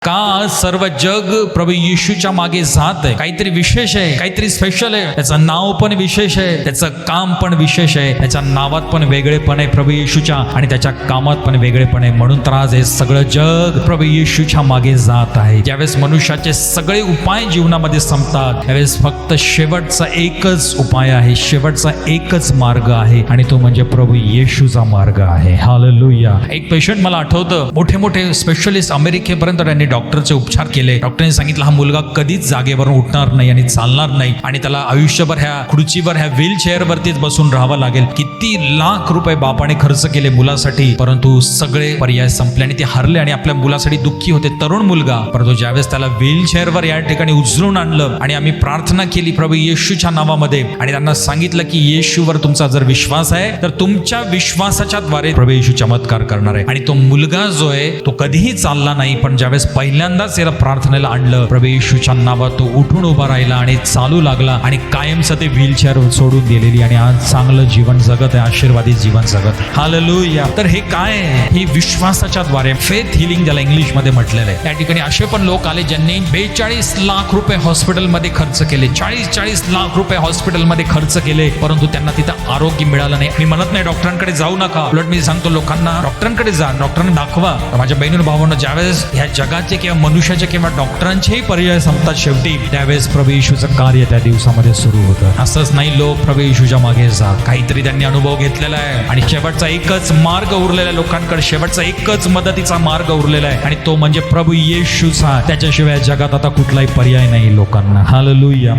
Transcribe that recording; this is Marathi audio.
का आज सर्व जग प्रभू येशूच्या मागे जात आहे? काहीतरी विशेष आहे, काहीतरी स्पेशल आहे. त्याचं नाव पण विशेष आहे, त्याचं काम पण विशेष आहे, त्याच्या नावात पण वेगळेपण आहे प्रभू येशूच्या, आणि त्याच्या कामात पण वेगळेपण आहे. म्हणून तर आज हे सगळं जग प्रभू येशूच्या मागे जात आहे. ज्यावेळेस मनुष्याचे सगळे उपाय जीवनामध्ये संपतात, त्यावेळेस फक्त शेवटचा एकच उपाय आहे, शेवटचा एकच मार्ग आहे, आणि तो म्हणजे प्रभू येशूचा मार्ग आहे. हालेलुया. एक पेशंट मला आठवतं, मोठे मोठे स्पेशलिस्ट अमेरिकेपर्यंत त्यांनी डॉक्टरचे उपचार केले. डॉक्टरने सांगितलं हा मुलगा कधीच जागेवरून उठणार नाही आणि चालणार नाही, आणि त्याला आयुष्यभर ह्या खुर्चीवर, ह्या व्हील चेअरवरतीच बसून राहावं लागेल. किती लाख रुपये बापाने खर्च केले मुलासाठी, परंतु सगळे पर्याय संपले आणि ते हरले, आणि आपल्या मुलासाठी दुःखी होते. तरुण मुलगा, परंतु ज्यावेळेस त्याला व्हील चेअरवर या ठिकाणी उचलून आणलं आणि आम्ही प्रार्थना केली प्रभू येशूच्या नावामध्ये, आणि त्यांना सांगितलं की येशूवर तुमचा जर विश्वास आहे तर तुमच्या विश्वासाच्या द्वारे प्रभू येशू चमत्कार करणार आहे. आणि तो मुलगा जो आहे तो कधीही चालला नाही, पण ज्यावेळेस पहिल्यांदाच याला प्रार्थनेला आणलं, प्रभू येशूच्या नावात तो उठून उभा राहिला आणि चालू लागला, आणि कायमचं ते व्हीलचेअर सोडून दिलेली, आणि आज चांगलं जीवन जगत आहे, आशीर्वादित जीवन जगत. हालेलुया. तर हे काय आहे? ही विश्वासाच्या द्वारे, फेथ हिलिंग ज्याला इंग्लिश मध्ये म्हटलेलं आहे. त्या ठिकाणी असे पण लोक आले ज्यांनी 42 लाख रुपये हॉस्पिटलमध्ये खर्च केले, 40 लाख रुपये हॉस्पिटलमध्ये खर्च केले, परंतु त्यांना तिथं आरोग्य मिळालं नाही. मी म्हणत नाही डॉक्टरांकडे जाऊ नका, उलट मी सांगतो लोकांना डॉक्टरांकडे जा, डॉक्टरांना दाखवा. माझ्या बहिणी भावांना, ज्यावेळेस ह्या जगाचे किंवा मनुष्याचे किंवा डॉक्टरांचेही पर्याय संपतात शेवटी, त्यावेळेस प्रभू येशूचं कार्य त्या दिवसामध्ये सुरू होतं. असंच नाही, लोक प्रभू येशूच्या मागे जा, काहीतरी त्यांनी अनुभव घेतलेला आहे, आणि शेवटचा एकच मार्ग उरलेला लोकांकडे, शेवटचा एकच मदतीचा मार्ग उरलेला आहे, आणि तो म्हणजे प्रभू येशूचा. त्याच्याशिवाय जगात आता कुठलाही पर्याय नाही लोकांना. हालेलुया.